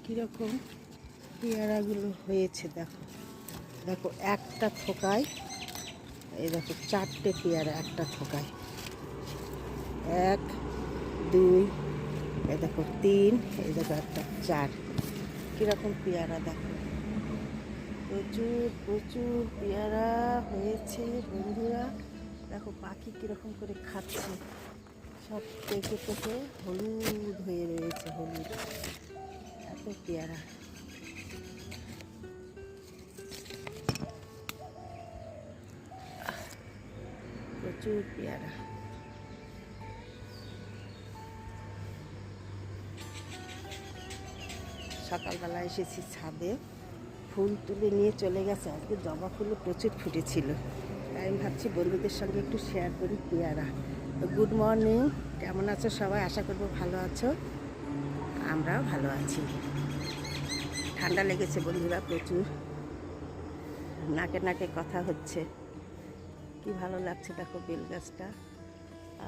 কীরকম পেয়ারাগুলো হয়েছে দেখো। দেখো একটা থোকায়, এই দেখো 4টে পেয়ারা একটা থোকায়, 1 2, এই দেখো 3, এই দেখো একটা 4। কীরকম পেয়ারা দেখো, প্রচুর প্রচুর পেয়ারা হয়েছে বন্ধুরা। দেখো পাখি কীরকম করে খাচ্ছে, সব পেকে পেকে হলুদ হয়ে রয়েছে, হলুদ। এত পেয়ারা, প্রচুর পেয়ারা। সকালবেলা এসেছি ছাদে, ফুল তুলে নিয়ে চলে গেছে। আজকে জবা ফুলও প্রচুর ফুটেছিল, তাই আমি ভাবছি বন্ধুদের সঙ্গে একটু শেয়ার করি পেয়ারা। তো গুড মর্নিং, কেমন আছো সবাই? আশা করবো ভালো আছো, আমরাও ভালো আছি। ঠান্ডা লেগেছে বন্ধুরা প্রচুর, নাকে নাকে কথা হচ্ছে, কি ভালো লাগছে দেখো বেল গাছটা।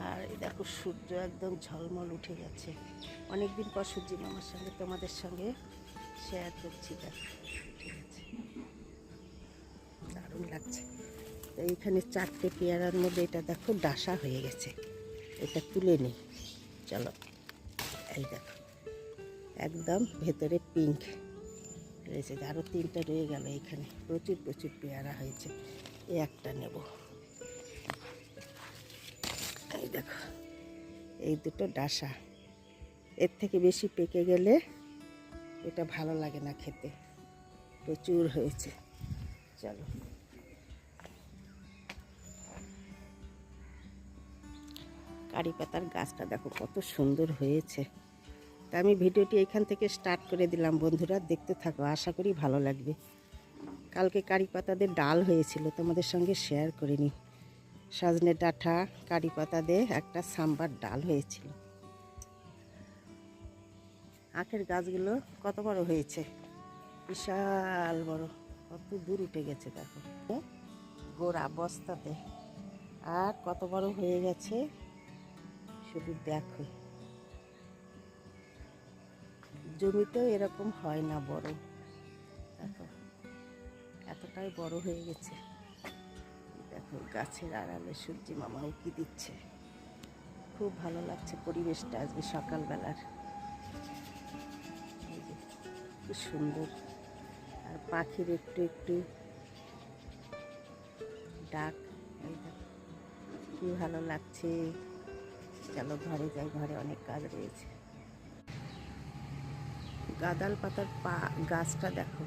আর এই দেখো সূর্য একদম ঝলমল উঠে গেছে। অনেক দিন পর সূর্যি মামার সঙ্গে তোমাদের সঙ্গে শেয়ার করছি, দেখো ঠিক আছে, দারুণ লাগছে। তো এইখানে 4টে পেয়ারার মধ্যে এটা দেখো ডাসা হয়ে গেছে, এটা তুলে নিই চলো। এই দেখো একদম ভেতরে পিঙ্ক রয়েছে, আরও 3টা রয়ে গেল। এখানে প্রচুর প্রচুর পেয়ারা হয়েছে, এই একটা নেব। এই দেখো এই দুটো ডাসা, এর থেকে বেশি পেকে গেলে এটা ভালো লাগে না খেতে। প্রচুর হয়েছে, চলো। কারি পাতার গাছটা দেখো কত সুন্দর হয়েছে। তা আমি ভিডিওটি এখান থেকে স্টার্ট করে দিলাম বন্ধুরা, দেখতে থাকো, আশা করি ভালো লাগবে। কালকে কারি পাতাদের ডাল হয়েছিল, তোমাদের সঙ্গে শেয়ার করিনি। সজনে ডাঁটা কারি পাতা দিয়ে একটা সাম্বার ডাল হয়েছিল। আখের গাছগুলো কত বড় হয়েছে, বিশাল বড়, কত দূর উঠে গেছে দেখো গোড়া বস্তাতে। আর কত বড় হয়ে গেছে শুধু দেখো, জমিতেও এরকম হয় না বড়, দেখো এতটাই বড় হয়ে গেছে। দেখো গাছের আড়ালে সূর্যি মামা উঁকি দিচ্ছে, খুব ভালো লাগছে পরিবেশটা আজকে সকালবেলার, কি সুন্দর। আর পাখির একটু একটু ডাক, কি ভালো লাগছে। চলো ঘরে যাই, ঘরে অনেক কাজ রয়েছে। গাঁদাল পাতার গাছটা দেখো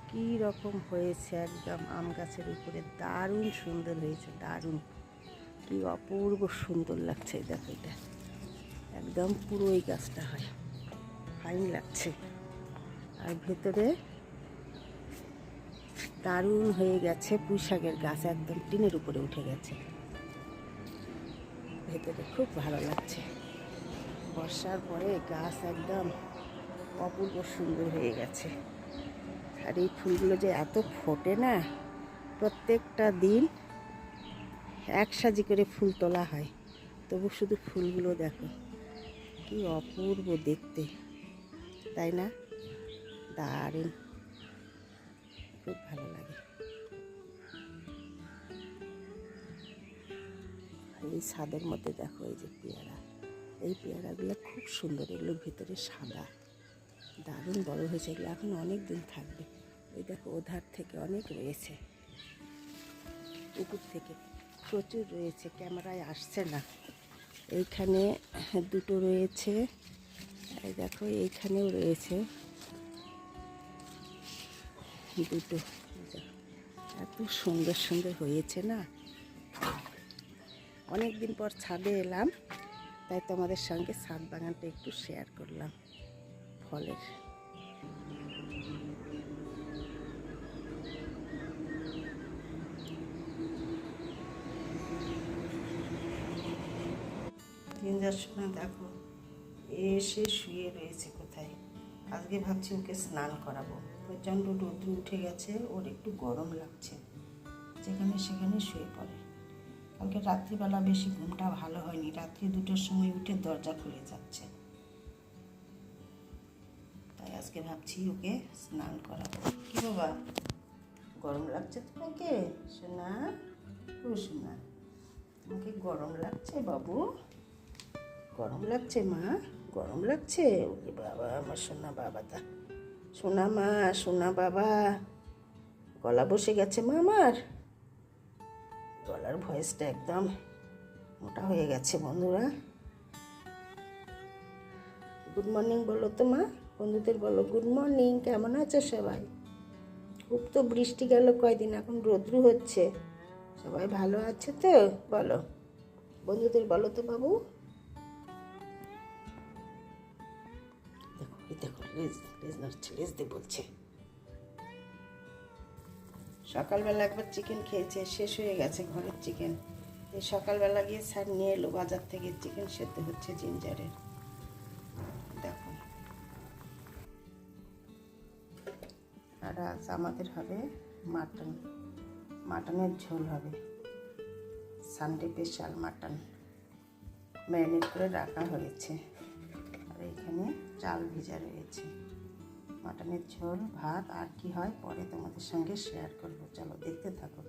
কি রকম হয়েছে, একদম আম গাছের উপরে, দারুণ সুন্দর হয়েছে, দারুণ, কি অপূর্ব সুন্দর লাগছে। দেখো এটা একদম পুরো এই গাছটা হয়, ফাইন লাগছে। আর ভেতরে দারুণ হয়ে গেছে পুঁই শাকের গাছ, একদম টিনের উপরে উঠে গেছে, ভেতরে খুব ভালো লাগছে। বর্ষার পরে গাছ একদম অপূর্ব সুন্দর হয়ে গেছে। আর এই ফুলগুলো যে এত ফোটে না, প্রত্যেকটা দিন এক সাজি করে ফুল তোলা হয়, তবু শুধু ফুলগুলো দেখো কি অপূর্ব দেখতে, তাই না? দারুণ, খুব ভালো লাগে। এই ছাদের মধ্যে দেখো এই যে পেয়ারা, এই পেয়ারাগুলো খুব সুন্দর, এগুলো ভিতরে সাদা, দারুণ বড় হয়েছে, এগুলো এখন অনেক দিন থাকবে। ওই দেখো ওধার থেকে অনেক রয়েছে, উপর থেকে প্রচুর রয়েছে, ক্যামেরায় আসছে না। এইখানে 2টো রয়েছে, এই দেখো এইখানেও রয়েছে 2টো, এত সুন্দর সুন্দর হয়েছে না। অনেক দিন পর ছাদে এলাম, তাই তোমাদের সঙ্গে ছাদ বাগানটা একটু শেয়ার করলাম ফলের। দিনজার সময় দেখো এসে শুয়ে রয়েছে কোথায়। আজকে ভাবছি ওকে স্নান করাবো, প্রচণ্ড রোদ্র উঠে গেছে, ওর একটু গরম লাগছে, যেখানে সেখানে শুয়ে পড়ে। কালকে রাত্রিবেলা বেশি ঘুমটা ভালো হয়নি, রাত্রি 2টোর সময় উঠে দরজা খুলে যাচ্ছে। তাই আজকে ভাবছি ওকে স্নান করাবো। কি বাবা, গরম লাগছে তোমাকে? সোনা, ও সোনা, তোমাকে গরম লাগছে বাবু? গরম লাগছে মা? গরম লাগছে? ওকে বাবা, আমার সোনা বাবাটা, সোনা মা, সোনা বাবা। গলা বসে গেছে মা আমার, গলার ভয়েসটা একদম মোটা হয়ে গেছে বন্ধুরা। গুড মর্নিং বলো তো মা, বন্ধুদের বলো গুড মর্নিং। কেমন আছো সবাই? খুব তো বৃষ্টি গেল কয়দিন, এখন রৌদ্র হচ্ছে। সবাই ভালো আছে তো? বলো বন্ধুদের বলো তো বাবু। দেখো দেখো, লেজ লেজ নড়ছে, লেজ দিয়ে বলছে। সকালবেলা একবার চিকেন খেয়েছে, শেষ হয়ে গেছে ঘরের চিকেন। এই সকালবেলা গিয়ে স্যার নিয়ে এলো বাজার থেকে চিকেন সেদ্ধ হচ্ছে জিঞ্জারের। দেখো, আর আজ আমাদের হবে মাটন, মাটনের ঝোল হবে। সানডে স্পেশাল মাটন ম্যারিনেট করে রাখা হয়েছে, আর এখানে চাল ভিজা রয়েছে। মাটনের ঝোল, ভাত, আর কি হয় পরে তোমাদের সঙ্গে শেয়ার করবো। চলো দেখতে থাকো।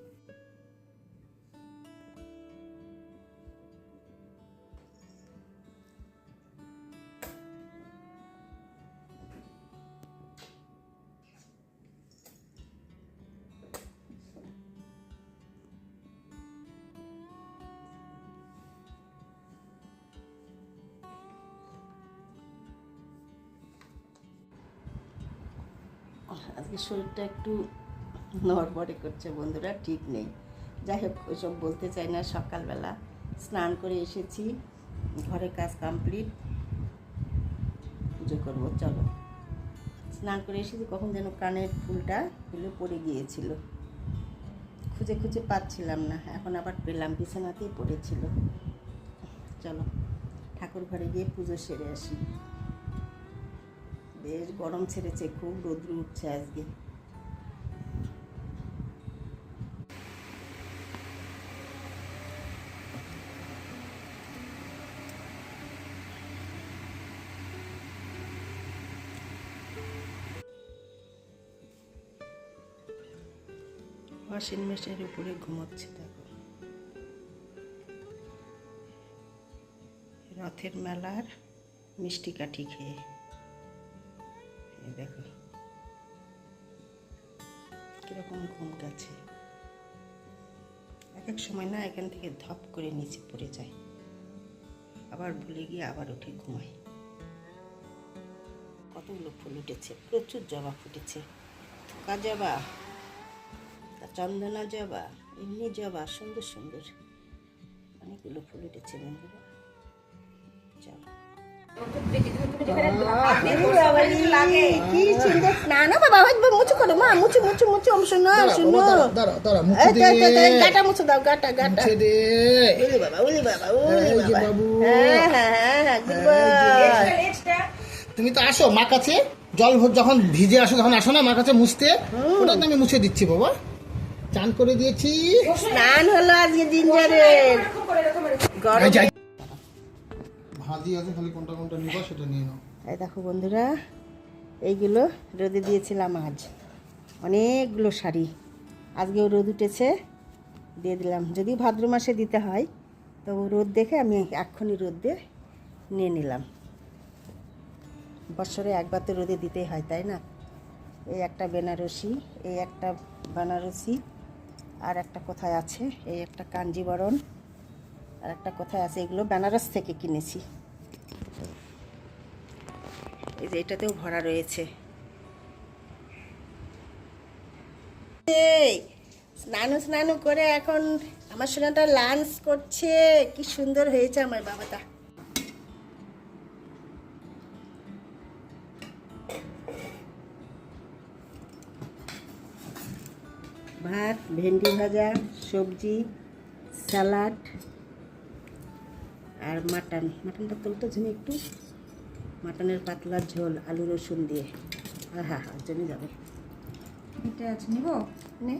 আজকে শরীরটা একটু নড়বড়ে করছে বন্ধুরা, ঠিক নেই। যাই হোক, ওইসব বলতে চাই না। সকালবেলা স্নান করে এসেছি, ঘরের কাজ কমপ্লিট, পুজো করবো। চলো, স্নান করে এসেছি, কখন যেন কানের ফুলটা খুলে পড়ে গিয়েছিল, খুঁজে খুঁজে পাচ্ছিলাম না, এখন আবার পেলাম, বিছানাতেই পড়েছিল। চলো ঠাকুর ঘরে গিয়ে পুজো সেরে আসি। বেশ গরম ছেড়েছে, খুব রৌদ্র উঠছে আজকে। ওয়াশিং মেশিনের উপরে ঘুমোচ্ছে। দেখো, রথের মেলার মিষ্টি কাঠি খেয়ে। দেখো কিরকম ঘুম গেছে। এক এক সময় না এখান থেকে ধপ করে নিচে পড়ে যায়, আবার ভুলে গিয়ে আবার উঠে ঘুমায়। কতগুলো ফুল উঠেছে, প্রচুর জবা ফুটেছে। থোকা জবা, চন্দনা জবা, এমনি জবা, সুন্দর সুন্দর অনেকগুলো ফুল উঠেছে বন্ধুরা। চলো কি সুন্দর স্নান। বাবা মুছু করো মা, মুছু মুছু মুছু, শুনো শুনো, গাটা মুছে দাও, গাটা গাটা। উলি বাবা, উলি বাবা, উলি বাবা। হ্যাঁ হ্যাঁ হ্যাঁ, গুড বয়। তুমি তো আসো মা কাছে, জল যখন ভিজে আসো তখন আসো না মা কাছে মুছতে, ওটা তো আমি মুছে দিচ্ছি বাবা। চান করে দিয়েছি, স্নান হলো আজকে জিঞ্জারের। ভাজি আছে, খালি কোনটা কোনটা নিবা সেটা নিয়ে নাও। এই দেখো বন্ধুরা, এইগুলো রোদে দিয়েছিলাম আজ, অনেকগুলো শাড়ি। আজকেও রোদ উঠেছে, দিয়ে দিলাম। যদিও ভাদ্র মাসে দিতে হয়, তো রোদ দেখে আমি এক্ষুনি রোদ দিয়ে নিয়ে নিলাম। বছরে একবার তো রোদে দিতেই হয়, তাই না? এই একটা বেনারসি, এই একটা বেনারসি, আর একটা কোথায় আছে, এই একটা কাঞ্জিবরণ, আর একটা কোথায় আছে, এগুলো বেনারস থেকে কিনেছি। এই যে এটাতেও ভরা রয়েছে। স্নান করে এখন আমার সোনাটা লাঞ্চ করছে। কি সুন্দর হয়েছে আমার বাবাটা। ভাত, ভেন্ডি ভাজা, সবজি, স্যালাড, আর মাটনটা তুলতে জন্য একটু, মাটনের পাতলা ঝোল আলু রসুন দিয়ে। হ্যাঁ হ্যাঁ, জমে যাবে। এটা আছে নিব নে